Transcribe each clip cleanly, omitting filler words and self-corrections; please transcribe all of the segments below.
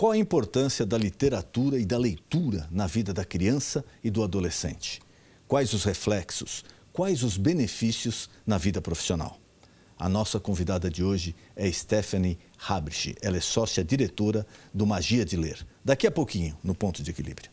Qual a importância da literatura e da leitura na vida da criança e do adolescente? Quais os reflexos? Quais os benefícios na vida profissional? A nossa convidada de hoje é Stephanie Habrich. Ela é sócia-diretora do Magia de Ler. Daqui a pouquinho, no Ponto de Equilíbrio.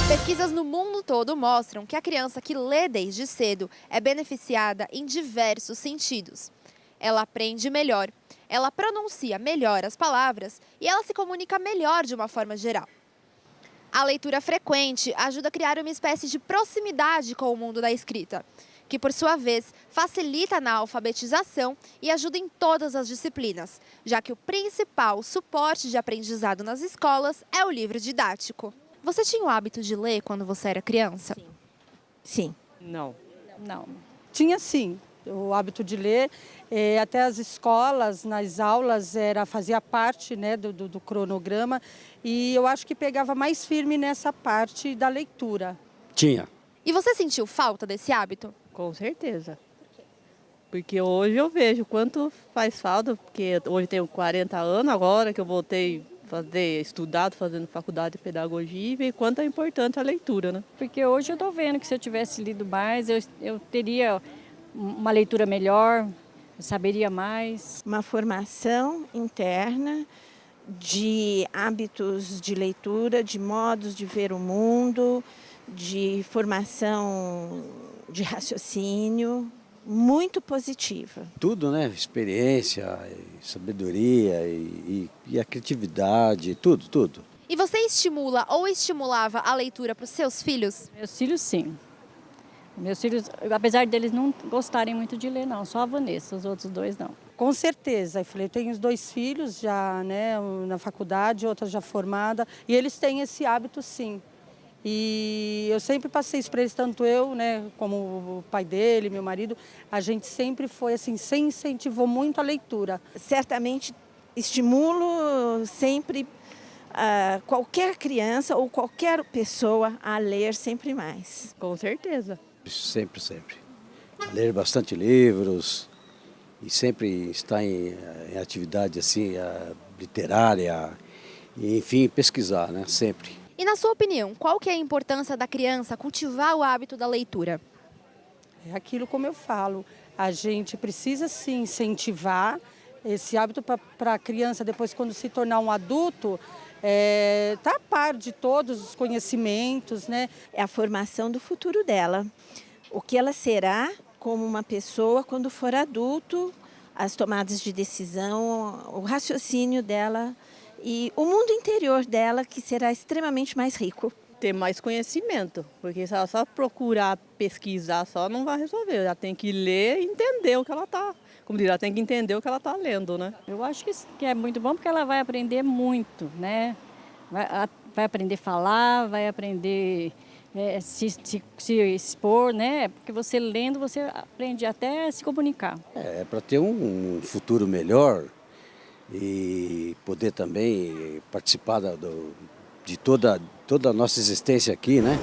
Pesquisas no mundo todo mostram que a criança que lê desde cedo é beneficiada em diversos sentidos. Ela aprende melhor, ela pronuncia melhor as palavras e ela se comunica melhor de uma forma geral. A leitura frequente ajuda a criar uma espécie de proximidade com o mundo da escrita, que por sua vez facilita na alfabetização e ajuda em todas as disciplinas, já que o principal suporte de aprendizado nas escolas é o livro didático. Você tinha o hábito de ler quando você era criança? Sim. Não. Tinha sim o hábito de ler, até as escolas, nas aulas, fazia parte, né, do cronograma, e eu acho que pegava mais firme nessa parte da leitura. Tinha. E você sentiu falta desse hábito? Com certeza. Porque hoje eu vejo quanto faz falta, porque hoje tenho 40 anos, agora que eu voltei estudado, fazendo faculdade de pedagogia, e ver quanto é importante a leitura, né? Porque hoje eu estou vendo que se eu tivesse lido mais, eu teria uma leitura melhor, eu saberia mais. Uma formação interna de hábitos de leitura, de modos de ver o mundo, de formação de raciocínio, muito positiva. Tudo, né? Experiência, sabedoria e a criatividade, tudo. E você estimula ou estimulava a leitura para os seus filhos? Meus filhos, sim. Meus filhos, apesar deles não gostarem muito de ler, não. Só a Vanessa, os outros dois não. Com certeza. Eu tenho os 2 filhos já, né, na faculdade, outra já formada, e eles têm esse hábito, sim. E eu sempre passei isso para eles, tanto eu, né, como o pai dele, meu marido, a gente sempre foi assim, sempre incentivou muito a leitura. Certamente estimulo sempre qualquer criança ou qualquer pessoa a ler sempre mais. Com certeza. Sempre. Ler bastante livros e sempre estar em atividade assim, literária, e, enfim, pesquisar, né, sempre. E na sua opinião, qual que é a importância da criança cultivar o hábito da leitura? É aquilo como eu falo, a gente precisa sim incentivar esse hábito para a criança, depois quando se tornar um adulto, tá a par de todos os conhecimentos, né? É a formação do futuro dela. O que ela será como uma pessoa quando for adulto, as tomadas de decisão, o raciocínio dela e o mundo interior dela, que será extremamente mais rico. Ter mais conhecimento, porque se ela só procurar pesquisar só não vai resolver. Ela tem que ler e entender o que ela está. Como diz, ela tem que entender o que ela está lendo, né? Eu acho que é muito bom porque ela vai aprender muito, né? Vai aprender a falar, vai aprender se expor, né? Porque você lendo, você aprende até a se comunicar. Para ter um futuro melhor e poder também participar de toda a nossa existência aqui, né?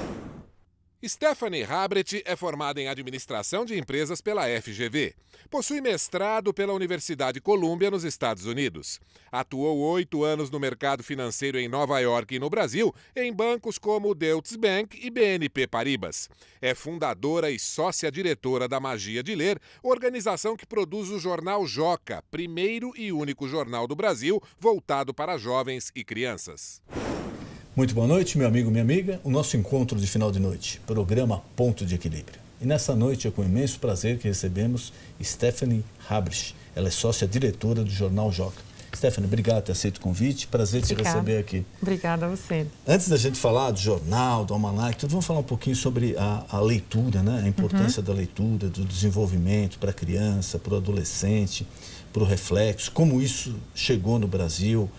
Stephanie Habrich é formada em Administração de Empresas pela FGV. Possui mestrado pela Universidade Columbia, nos Estados Unidos. Atuou 8 anos no mercado financeiro em Nova York e no Brasil, em bancos como Deutsche Bank e BNP Paribas. É fundadora e sócia-diretora da Magia de Ler, organização que produz o jornal Joca, primeiro e único jornal do Brasil voltado para jovens e crianças. Muito boa noite, meu amigo, minha amiga. O nosso encontro de final de noite, programa Ponto de Equilíbrio. E nessa noite é com imenso prazer que recebemos Stephanie Habrich. Ela é sócia-diretora do jornal Joca. Stephanie, obrigado por ter aceito o convite. Prazer te receber aqui. Obrigada a você. Antes da gente falar do jornal, do almanac, tudo, vamos falar um pouquinho sobre a leitura, né? A importância da leitura, do desenvolvimento para a criança, para o adolescente, para o reflexo, como isso chegou no Brasil.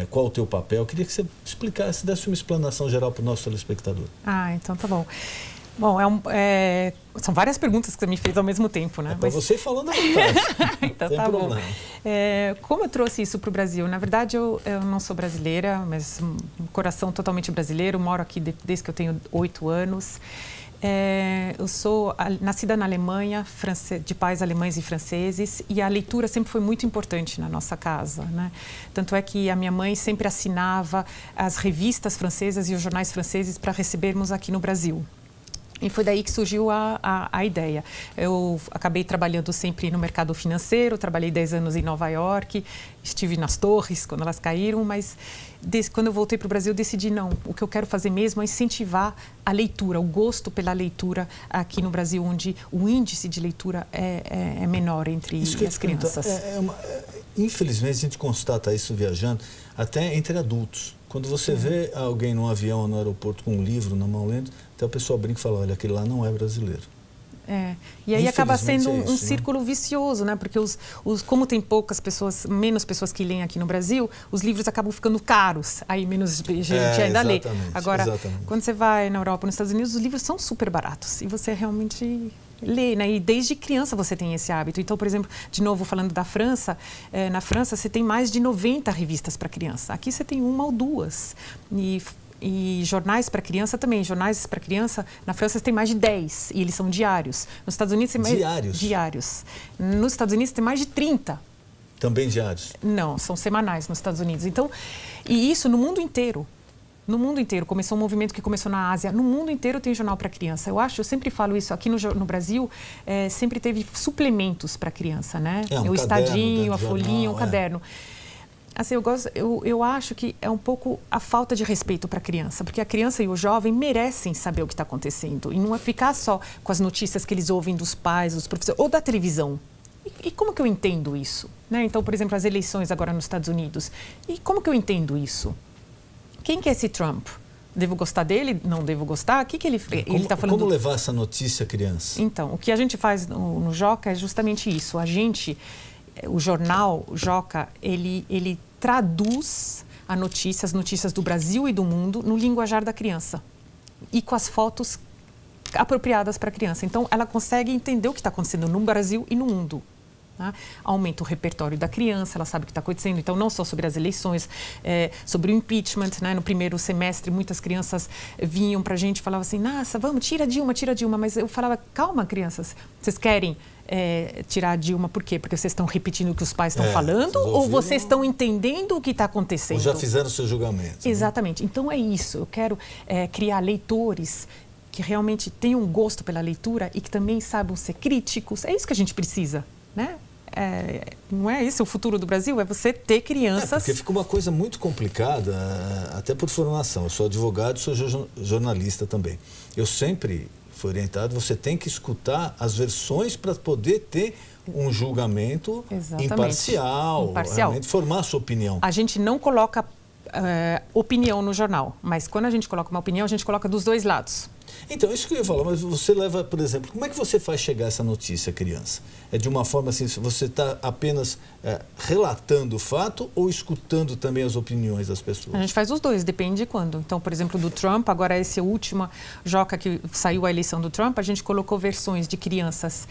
Qual o teu papel? Eu queria que você explicasse, desse uma explanação geral para o nosso telespectador. Então tá bom. Bom, são várias perguntas que você me fez ao mesmo tempo, né? É para você falando a vontade. Então Sem tá bom. problema. Como eu trouxe isso para o Brasil? Na verdade, eu não sou brasileira, mas um coração totalmente brasileiro. Moro aqui desde que eu tenho 8 anos. Eu sou nascida na Alemanha, de pais alemães e franceses, e a leitura sempre foi muito importante na nossa casa, né? Tanto é que a minha mãe sempre assinava as revistas francesas e os jornais franceses para recebermos aqui no Brasil. E foi daí que surgiu a ideia. Eu acabei trabalhando sempre no mercado financeiro, trabalhei 10 anos em Nova York, estive nas torres quando elas caíram, mas quando eu voltei para o Brasil, decidi não, o que eu quero fazer mesmo é incentivar a leitura, o gosto pela leitura aqui no Brasil, onde o índice de leitura é menor entre as crianças. Infelizmente, a gente constata isso viajando, até entre adultos. Quando você vê alguém num avião ou no aeroporto com um livro na mão lendo, até o pessoal brinca e fala, olha, aquele lá não é brasileiro. E aí acaba sendo um círculo vicioso, né? Porque como tem menos pessoas que leem aqui no Brasil, os livros acabam ficando caros, aí menos gente ainda lê. Agora, quando você vai na Europa, nos Estados Unidos, os livros são super baratos e você realmente lê, né? E desde criança você tem esse hábito. Então, por exemplo, de novo falando da França, na França você tem mais de 90 revistas para criança. Aqui você tem 1 ou 2. E jornais para criança também. Jornais para criança, na França tem mais de 10 e eles são diários. Nos Estados Unidos tem mais... Diários. Nos Estados Unidos tem mais de 30. Também diários? Não, são semanais nos Estados Unidos. Então, e isso no mundo inteiro. No mundo inteiro. Começou um movimento que começou na Ásia. No mundo inteiro tem jornal para criança. Eu sempre falo isso. Aqui no Brasil, sempre teve suplementos para criança, né? O Estadinho, a Folhinha, o caderno. Assim, eu acho que é um pouco a falta de respeito para a criança, porque a criança e o jovem merecem saber o que está acontecendo e não é ficar só com as notícias que eles ouvem dos pais, dos professores ou da televisão. E como que eu entendo isso? Né? Então, por exemplo, as eleições agora nos Estados Unidos. E como que eu entendo isso? Quem que é esse Trump? Devo gostar dele? Não devo gostar? O que ele está falando? Como levar essa notícia à criança? Então, o que a gente faz no Joca é justamente isso. O jornal Joca, ele traduz as notícias do Brasil e do mundo no linguajar da criança e com as fotos apropriadas para a criança. Então, ela consegue entender o que está acontecendo no Brasil e no mundo. Né? Aumenta o repertório da criança, ela sabe o que está acontecendo. Então, não só sobre as eleições, sobre o impeachment. Né? No primeiro semestre, muitas crianças vinham para a gente e falavam assim, nossa, vamos, tira Dilma. Mas eu falava, calma, crianças, vocês querem tirar a Dilma, por quê? Porque vocês estão repetindo o que os pais estão falando ou vocês estão entendendo o que está acontecendo? Ou já fizeram o seu julgamento. Exatamente. Né? Então, é isso. Eu quero criar leitores que realmente tenham um gosto pela leitura e que também saibam ser críticos. É isso que a gente precisa, né? Não é esse o futuro do Brasil? É você ter crianças... Porque fica uma coisa muito complicada, até por formação. Eu sou advogado, sou jornalista também. Eu sempre fui orientado, você tem que escutar as versões para poder ter um julgamento imparcial, realmente formar a sua opinião. A gente não coloca opinião no jornal, mas quando a gente coloca uma opinião, a gente coloca dos dois lados. Então, isso que eu ia falar, mas você leva, por exemplo, como é que você faz chegar essa notícia à criança? É de uma forma assim, você está apenas relatando o fato ou escutando também as opiniões das pessoas? A gente faz os dois, depende de quando. Então, por exemplo, do Trump, agora esse último Joca que saiu a eleição do Trump, a gente colocou versões de crianças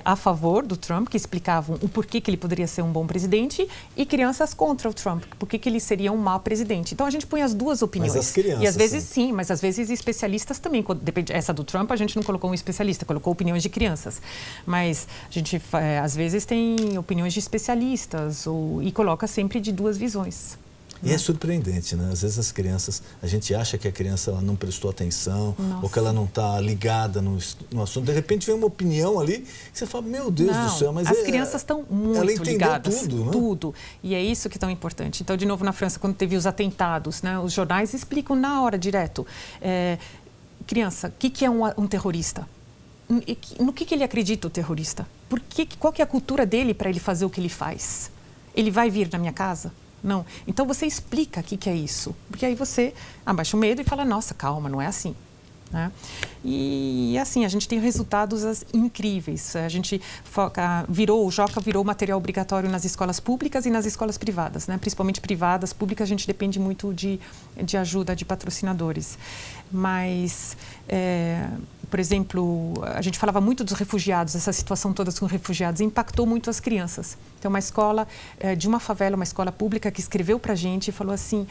a favor do Trump, que explicavam o porquê que ele poderia ser um bom presidente, e crianças contra o Trump, porquê que ele seria um mau presidente. Então, a gente põe as duas opiniões. Mas as crianças... E às vezes sim, mas às vezes especialistas também. Depende, essa do Trump, a gente não colocou um especialista, colocou opiniões de crianças. Mas a gente, às vezes, tem opiniões de especialistas e coloca sempre de duas visões. E é surpreendente, né? Às vezes as crianças, a gente acha que a criança ela não prestou atenção, ou que ela não está ligada no assunto. De repente vem uma opinião ali, que você fala, meu Deus do céu, mas as crianças estão muito ligadas. Tudo, né? Tudo. E é isso que é tão importante. Então, de novo, na França, quando teve os atentados, né, os jornais explicam na hora, direto. Criança, o que é um terrorista? No que ele acredita, o terrorista? Qual que é a cultura dele para ele fazer o que ele faz? Ele vai vir na minha casa? Não. Então, você explica o que é isso. Porque aí você abaixa o medo e fala, nossa, calma, não é assim. né? E assim, a gente tem resultados incríveis. A gente o Joca virou material obrigatório nas escolas públicas e nas escolas privadas, né? Principalmente privadas. Públicas a gente depende muito de ajuda de patrocinadores. Mas, por exemplo, a gente falava muito dos refugiados, essa situação toda com refugiados impactou muito as crianças. Então, uma escola de uma favela, uma escola pública, que escreveu para a gente e falou assim,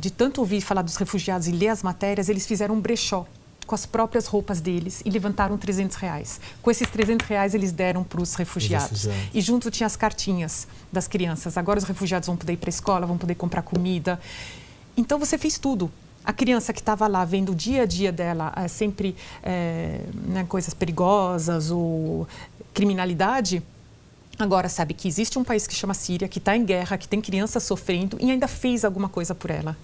de tanto ouvir falar dos refugiados e ler as matérias, eles fizeram um brechó com as próprias roupas deles e levantaram R$300. Com esses R$300 eles deram para os refugiados. E junto tinha as cartinhas das crianças. Agora os refugiados vão poder ir para a escola, vão poder comprar comida. Então você fez tudo. A criança que estava lá vendo o dia a dia dela, sempre né, coisas perigosas ou criminalidade, agora sabe que existe um país que chama Síria, que está em guerra, que tem crianças sofrendo e ainda fez alguma coisa por ela.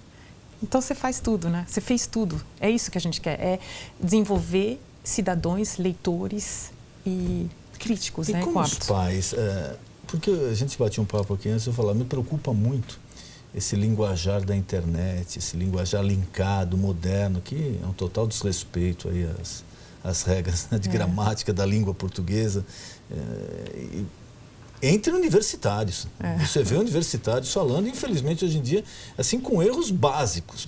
Então você faz tudo, né? Você fez tudo. É isso que a gente quer, é desenvolver cidadãos, leitores e críticos, né? Com os pais, porque a gente batia um papo aqui antes, eu falava, me preocupa muito esse linguajar da internet, esse linguajar linkado, moderno, que é um total desrespeito aí às regras, né, de gramática da língua portuguesa. Entre universitários. Você vê universitários falando, infelizmente, hoje em dia, assim, com erros básicos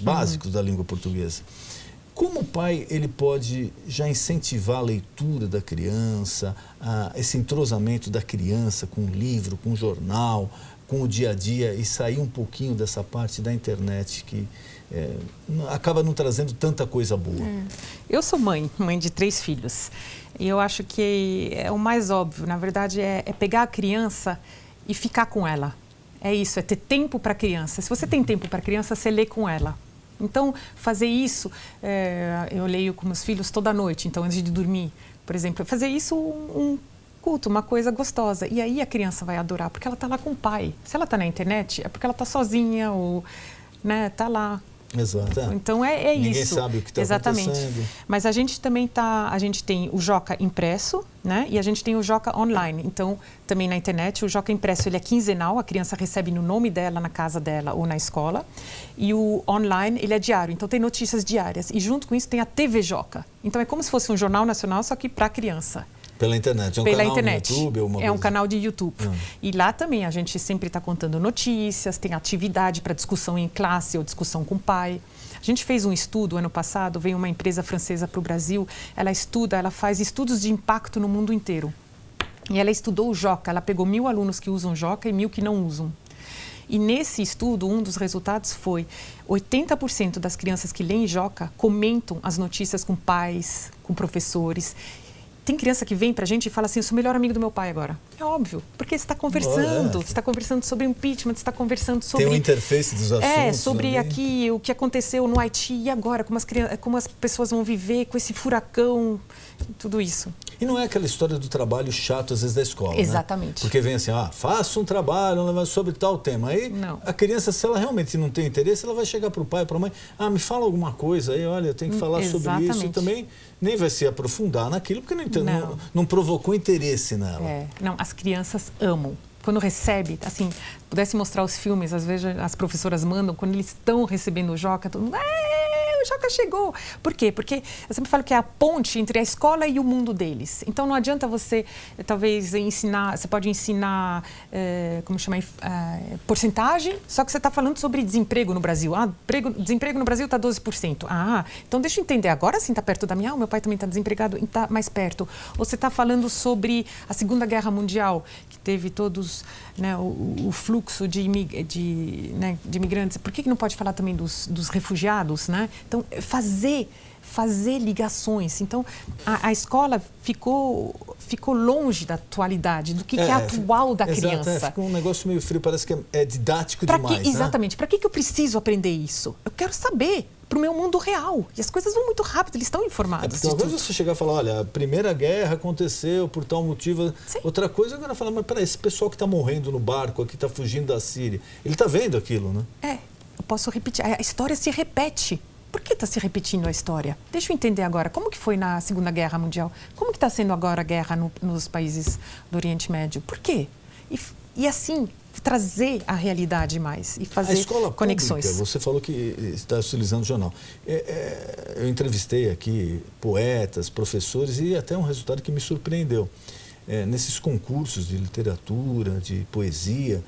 da língua portuguesa. Como o pai, ele pode já incentivar a leitura da criança, esse entrosamento da criança com o livro, com o jornal, com o dia a dia e sair um pouquinho dessa parte da internet que acaba não trazendo tanta coisa boa? Eu sou mãe de 3 filhos. E eu acho que é o mais óbvio, na verdade, é pegar a criança e ficar com ela. É isso, é ter tempo para a criança. Se você tem tempo para a criança, você lê com ela. Então, fazer isso, eu leio com meus filhos toda noite, então antes de dormir, por exemplo, fazer isso um culto, uma coisa gostosa. E aí a criança vai adorar, porque ela está lá com o pai. Se ela está na internet, é porque ela está sozinha ou está lá. Exato. Então é isso. Ninguém sabe o que está acontecendo. Mas a gente também a gente tem o Joca impresso, né? E a gente tem o Joca online. Então, também na internet, o Joca impresso ele é quinzenal, a criança recebe no nome dela, na casa dela ou na escola. E o online, ele é diário, então tem notícias diárias. E junto com isso tem a TV Joca. Então é como se fosse um jornal nacional, só que para a criança. Pela internet, é um canal no YouTube? É um canal de YouTube. E lá também a gente sempre está contando notícias, tem atividade para discussão em classe ou discussão com o pai. A gente fez um estudo ano passado, veio uma empresa francesa para o Brasil, ela faz estudos de impacto no mundo inteiro. E ela estudou o Joca, ela pegou 1.000 alunos que usam Joca e 1.000 que não usam. E nesse estudo, um dos resultados foi 80% das crianças que leem Joca comentam as notícias com pais, com professores. Tem criança que vem pra gente e fala assim, eu sou o melhor amigo do meu pai agora. É óbvio, porque você está conversando, você está conversando sobre impeachment, você está conversando sobre... Tem um interface dos assuntos. Sobre aqui, o que aconteceu no Haiti e agora, como as pessoas vão viver com esse furacão, tudo isso. E não é aquela história do trabalho chato, às vezes, da escola, Exatamente. Né? Porque vem assim, faça um trabalho sobre tal tema. Aí a criança, se ela realmente não tem interesse, ela vai chegar para o pai, para a mãe, me fala alguma coisa aí, olha, eu tenho que falar sobre isso. E também nem vai se aprofundar naquilo, porque não provocou interesse nela. Não, as crianças amam. Quando recebe, assim, pudesse mostrar os filmes, às vezes as professoras mandam, quando eles estão recebendo o Joca, todo mundo, o Joca chegou. Por quê? Porque eu sempre falo que é a ponte entre a escola e o mundo deles. Então não adianta você, talvez, ensinar, você pode ensinar, porcentagem, só que você está falando sobre desemprego no Brasil. Desemprego no Brasil está 12%. Então deixa eu entender, agora sim está perto da minha, meu pai também está desempregado, está mais perto. Ou você está falando sobre a Segunda Guerra Mundial, que teve todos, né, o fluxo de imigrantes. Por que não pode falar também dos refugiados, né? Então, fazer ligações. Então, a escola ficou longe da atualidade, do que é atual da criança. Exato, ficou um negócio meio frio, parece que é didático demais. Exatamente. Para que eu preciso aprender isso? Eu quero saber para o meu mundo real. E as coisas vão muito rápido, eles estão informados. Porque talvez você chegar e falar, olha, a Primeira Guerra aconteceu por tal motivo. Sim. Outra coisa, agora falar, mas peraí, esse pessoal que está morrendo no barco aqui, está fugindo da Síria, ele está vendo aquilo, né? Eu posso repetir. A história se repete. Por que está se repetindo a história? Deixa eu entender agora. Como que foi na Segunda Guerra Mundial? Como que está sendo agora a guerra nos países do Oriente Médio? Por quê? E assim, trazer a realidade mais e fazer a escola conexões. Pública, você falou que está utilizando o jornal. Eu entrevistei aqui poetas, professores e até um resultado que me surpreendeu. Nesses concursos de literatura, de poesia,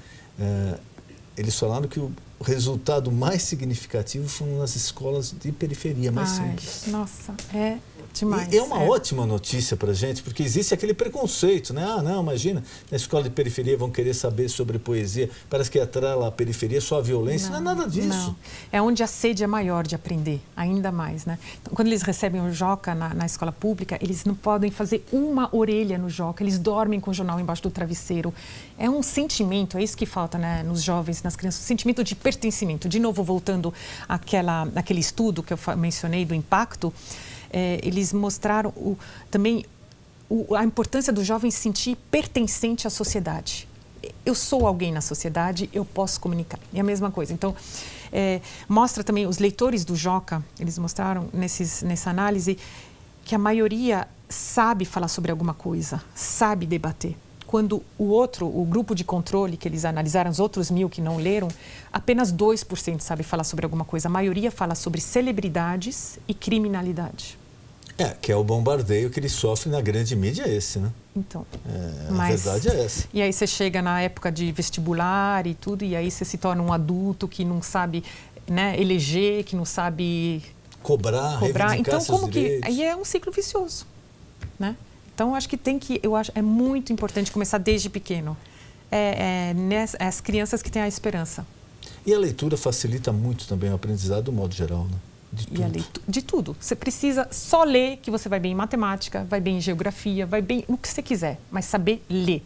eles falaram que o resultado mais significativo foram nas escolas de periferia mais simples. Nossa, é demais. E é uma ótima notícia para a gente, porque existe aquele preconceito, né? Ah, não, imagina, na escola de periferia vão querer saber sobre poesia, parece que atrela a periferia só a violência, não é nada disso. Não. É onde a sede é maior de aprender, ainda mais, né? Então, quando eles recebem o Joca na escola pública, eles não podem fazer uma orelha no Joca, eles dormem com o jornal embaixo do travesseiro. É um sentimento, é isso que falta, né, nos jovens, nas crianças, um sentimento de pertencimento. De novo, voltando àquele estudo que eu mencionei do impacto, eles mostraram também a importância do jovem se sentir pertencente à sociedade. Eu sou alguém na sociedade, eu posso comunicar. É a mesma coisa. Então, mostra também, os leitores do Joca, eles mostraram nessa análise que a maioria sabe falar sobre alguma coisa, sabe debater. Quando o grupo de controle que eles analisaram, os outros 1.000 que não leram, apenas 2% sabe falar sobre alguma coisa. A maioria fala sobre celebridades e criminalidade. Que é o bombardeio que ele sofre na grande mídia, né? Então, a verdade é essa. E aí você chega na época de vestibular e tudo, e aí você se torna um adulto que não sabe, né, eleger, que não sabe cobrar. Então, como que... Aí é um ciclo vicioso, né? Então, eu acho é muito importante começar desde pequeno. As crianças que têm a esperança. E a leitura facilita muito também o aprendizado, do modo geral, né? De tudo. Você precisa só ler, que você vai bem em matemática, vai bem em geografia, vai bem no que você quiser, mas saber ler.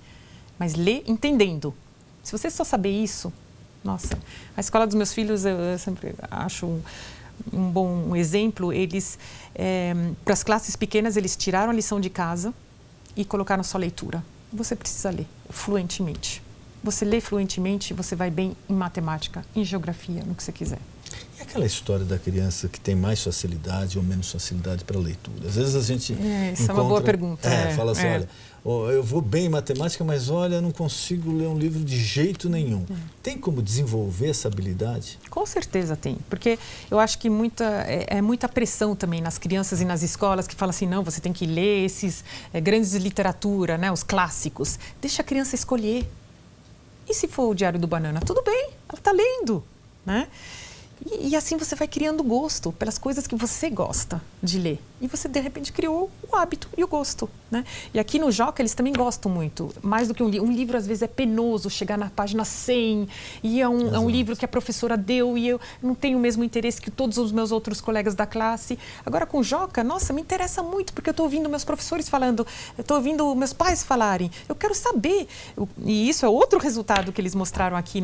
Mas ler entendendo. Se você só saber isso, nossa. A escola dos meus filhos, eu sempre acho um bom exemplo. Eles, para as classes pequenas, eles tiraram a lição de casa e colocaram só leitura. Você precisa ler fluentemente. Você lê fluentemente, você vai bem em matemática, em geografia, no que você quiser. E aquela história da criança que tem mais facilidade ou menos facilidade para a leitura? Às vezes a gente Isso é uma boa pergunta. Fala assim, olha, eu vou bem em matemática, mas olha, eu não consigo ler um livro de jeito nenhum. Tem como desenvolver essa habilidade? Com certeza tem, porque eu acho que muita pressão também nas crianças e nas escolas que falam assim, não, você tem que ler esses grandes de literatura, né, os clássicos. Deixa a criança escolher. E se for o Diário do Banana? Tudo bem, ela está lendo, né? E assim você vai criando gosto pelas coisas que você gosta de ler. E você, de repente, criou o hábito e o gosto, né? E aqui no Joca, eles também gostam muito. Mais do que um livro. Um livro, às vezes, é penoso chegar na página 100. E é um livro que a professora deu e eu não tenho o mesmo interesse que todos os meus outros colegas da classe. Agora, com o Joca, nossa, me interessa muito, porque eu estou ouvindo meus professores falando, eu estou ouvindo meus pais falarem. Eu quero saber. E isso é outro resultado que eles mostraram aqui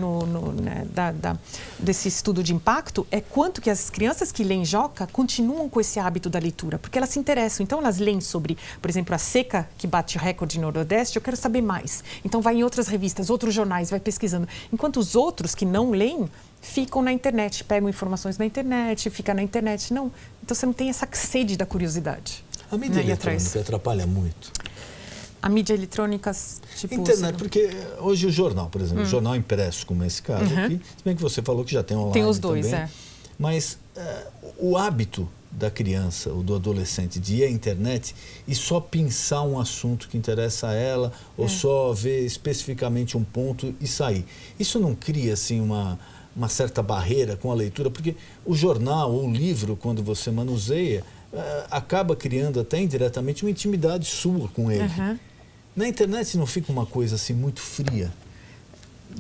desse estudo de impacto, é quanto que as crianças que leem Joca continuam com esse hábito da leitura, porque elas se interessam. Então, elas leem sobre, por exemplo, a seca que bate recorde no Nordeste, eu quero saber mais. Então, vai em outras revistas, outros jornais, vai pesquisando. Enquanto os outros que não leem, ficam na internet, pegam informações na internet, ficam na internet. Não. Então, você não tem essa sede da curiosidade. A mídia eletrônica atrapalha muito? A mídia eletrônica, tipo... Internet, porque hoje o jornal, por exemplo, o jornal impresso, como esse caso aqui, se bem que você falou que já tem online. Tem os dois, também, mas o hábito da criança ou do adolescente de ir à internet e só pensar um assunto que interessa a ela ou só ver especificamente um ponto e sair. Isso não cria, assim, uma certa barreira com a leitura? Porque o jornal ou o livro, quando você manuseia, acaba criando até indiretamente uma intimidade sua com ele. Na internet não fica uma coisa assim muito fria?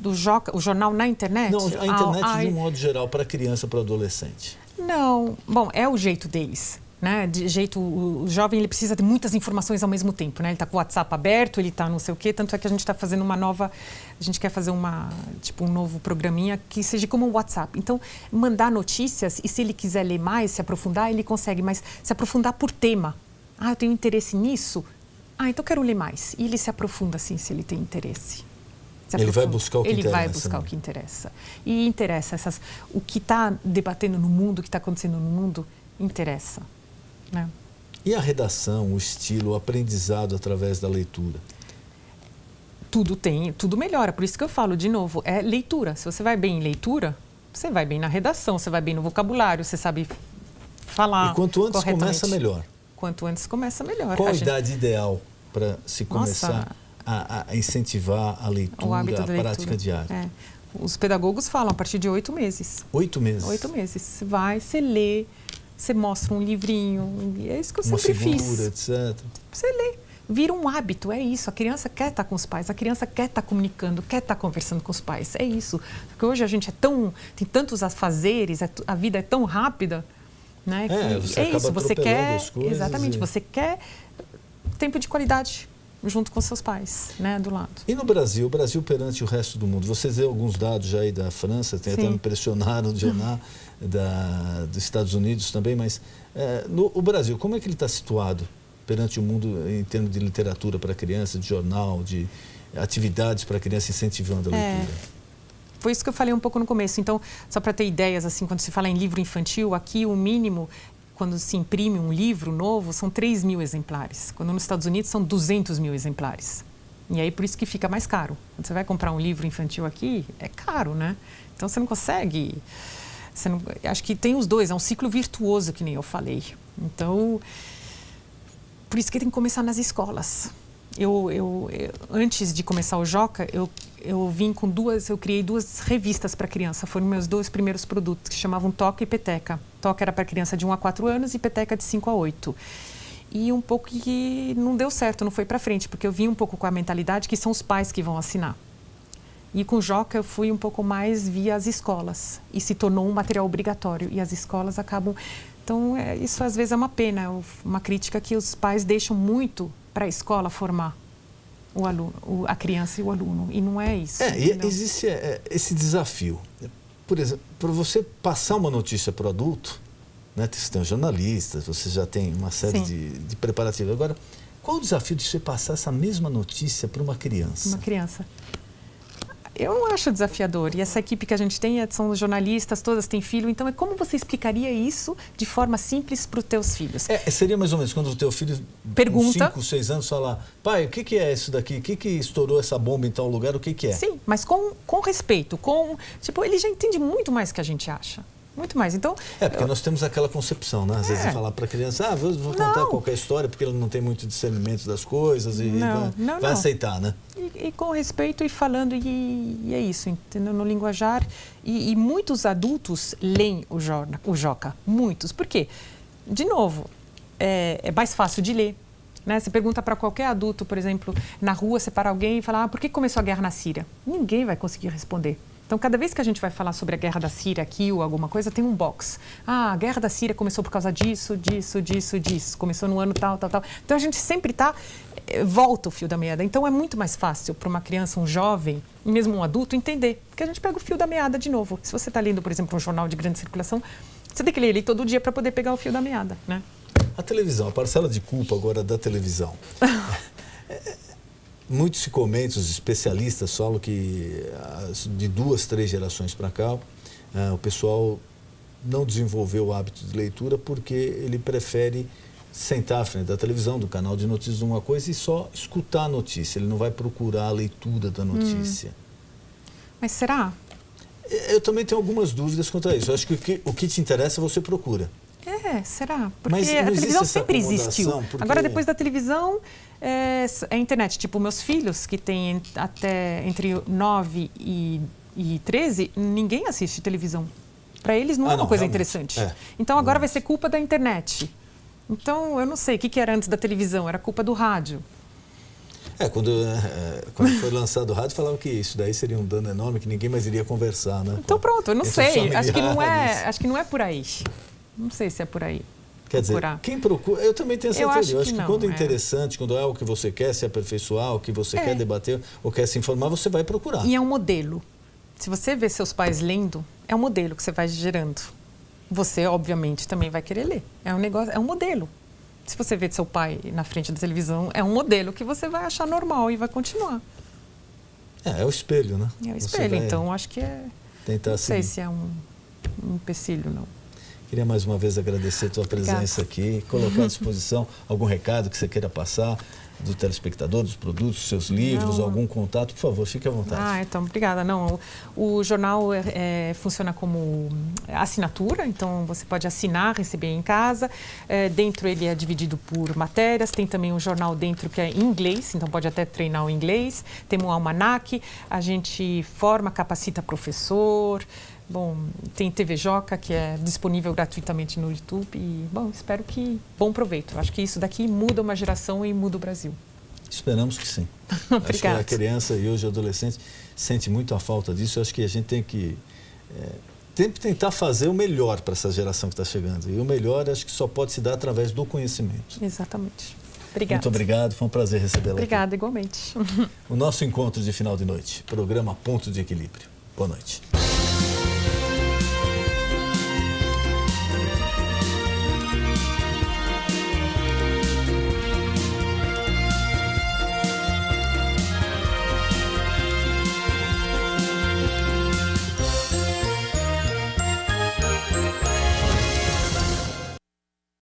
O jornal na internet? Não, a internet de um modo geral, para criança, para adolescente. Não, bom, é o jeito deles, né? O jovem, ele precisa de muitas informações ao mesmo tempo, né? Ele está com o WhatsApp aberto, ele está não sei o quê, tanto é que a gente está fazendo a gente quer fazer um novo programinha que seja como o WhatsApp. Então, mandar notícias e se ele quiser ler mais, se aprofundar, ele consegue, mas se aprofundar por tema. Eu tenho interesse nisso? Então eu quero ler mais. E ele se aprofunda, assim, se ele tem interesse. Ele vai buscar o que interessa. Ele vai buscar o que interessa. E interessa, o que está debatendo no mundo, o que está acontecendo no mundo, interessa, né? E a redação, o estilo, o aprendizado através da leitura? tudo melhora. Por isso que eu falo, de novo, é leitura. Se você vai bem em leitura, você vai bem na redação, você vai bem no vocabulário, você sabe falar. E quanto antes começa, melhor. Quanto antes começa, melhor. Qual a idade ideal para se começar a incentivar a leitura, a prática diária? Os pedagogos falam a partir de 8 meses. 8 meses? 8 meses. Você vai, você lê, você mostra um livrinho. E é isso que eu sempre fiz. Etc. Você lê. Vira um hábito, é isso. A criança quer estar com os pais, a criança quer estar comunicando, quer estar conversando com os pais. É isso. Porque hoje a gente tem tantos afazeres, a vida é tão rápida, né? Você acaba isso, você quer. As coisas Exatamente, você quer tempo de qualidade junto com seus pais, né, do lado. E no Brasil, o Brasil perante o resto do mundo? Vocês vê alguns dados já aí da França, até me impressionaram de jornal, dos Estados Unidos também, mas o Brasil, como é que ele está situado perante o mundo em termos de literatura para criança, de jornal, de atividades para criança incentivando a leitura? Foi isso que eu falei um pouco no começo. Então, só para ter ideias, assim, quando se fala em livro infantil, aqui o mínimo, quando se imprime um livro novo, são 3.000 exemplares. Quando nos Estados Unidos são 200.000 exemplares. E aí por isso que fica mais caro. Quando você vai comprar um livro infantil aqui, é caro, né? Então você não consegue... acho que tem os dois, é um ciclo virtuoso, que nem eu falei. Então... Por isso que tem que começar nas escolas. Antes de começar o Joca, eu criei 2 revistas para criança. Foram meus 2 primeiros produtos, que chamavam Toca e Peteca. Toca era para criança de 1 a 4 anos e Peteca de 5 a 8. E um pouco que não deu certo, não foi para frente, porque eu vim um pouco com a mentalidade que são os pais que vão assinar. E com o Joca eu fui um pouco mais via as escolas. E se tornou um material obrigatório. E as escolas acabam... Então, isso às vezes é uma pena, uma crítica que os pais deixam muito para a escola formar o aluno, a criança e o aluno. E não é isso. E existe esse desafio. Por exemplo, para você passar uma notícia para o adulto, né, você tem jornalistas, você já tem uma série de preparativos. Agora, qual o desafio de você passar essa mesma notícia para uma criança? Uma criança. Eu não acho desafiador. E essa equipe que a gente tem são jornalistas, todas têm filho. Então, como você explicaria isso de forma simples para os teus filhos? Seria mais ou menos quando o teu filho, pergunta, com 5, 6 anos, falar: pai, o que é isso daqui? O que estourou essa bomba em tal lugar? O que é? Sim, mas com respeito. Ele já entende muito mais do que a gente acha. Muito mais. Então, porque nós temos aquela concepção, né? Às vezes falar para a criança, vou contar qualquer história, porque ele não tem muito discernimento das coisas e vai aceitar, né? E com respeito e falando, e é isso, entendeu? No linguajar. E muitos adultos leem o Joca, muitos. Por quê? De novo, é mais fácil de ler. Né? Você pergunta para qualquer adulto, por exemplo, na rua, você para alguém e fala: por que começou a guerra na Síria? Ninguém vai conseguir responder. Então, cada vez que a gente vai falar sobre a guerra da Síria aqui ou alguma coisa, tem um box. A guerra da Síria começou por causa disso. Começou no ano tal. Então, a gente sempre volta o fio da meada. Então, é muito mais fácil para uma criança, um jovem, e mesmo um adulto, entender. Porque a gente pega o fio da meada de novo. Se você está lendo, por exemplo, um jornal de grande circulação, você tem que ler ele todo dia para poder pegar o fio da meada, né? A televisão, a parcela de culpa agora da televisão. Muitos se comentam, os especialistas falam que de 2, 3 gerações para cá, o pessoal não desenvolveu o hábito de leitura porque ele prefere sentar à frente da televisão, do canal de notícias, uma coisa, e só escutar a notícia. Ele não vai procurar a leitura da notícia. Mas será? Eu também tenho algumas dúvidas quanto a isso. Eu acho que o que te interessa você procura. Será? Porque a televisão sempre existiu. Porque... Agora, depois da televisão, é a internet. Tipo, meus filhos, que têm até entre 9 e 13, ninguém assiste televisão. Para eles não é uma coisa interessante. Então, agora vai ser culpa da internet. Então, eu não sei. O que era antes da televisão? Era culpa do rádio. Quando foi lançado o rádio, falava que isso daí seria um dano enorme, que ninguém mais iria conversar, né? Então, pronto. Eu não sei. Acho que não é por aí. Não sei se é por aí. Quer dizer, quem procura... Eu também tenho essa teoria. Eu acho que quando é interessante, quando é algo que você quer se aperfeiçoar, o que você quer debater, ou quer se informar, você vai procurar. E é um modelo. Se você vê seus pais lendo, é um modelo que você vai gerando. Você, obviamente, também vai querer ler. É um modelo. Se você vê seu pai na frente da televisão, é um modelo que você vai achar normal e vai continuar. É o espelho, né? É o espelho. Então, acho que tentar não sei se é um empecilho, não. Queria mais uma vez agradecer a tua presença aqui, colocar à disposição algum recado que você queira passar do telespectador, dos produtos, seus livros, algum contato, por favor, fique à vontade. Então, obrigada. Não, o jornal funciona como assinatura, então você pode assinar, receber em casa. Dentro ele é dividido por matérias, tem também um jornal dentro que é em inglês, então pode até treinar o inglês. Temos um almanaque, a gente forma, capacita professor. Bom, tem TV Joca, que é disponível gratuitamente no YouTube e, bom, espero que bom proveito. Acho que isso daqui muda uma geração e muda o Brasil. Esperamos que sim. Obrigada. Acho que a criança e hoje o adolescente sente muito a falta disso. Acho que a gente tem que tentar fazer o melhor para essa geração que está chegando. E o melhor acho que só pode se dar através do conhecimento. Exatamente. Obrigada. Muito obrigado, foi um prazer recebê-la aqui. Obrigada, igualmente. O nosso encontro de final de noite, programa Ponto de Equilíbrio. Boa noite.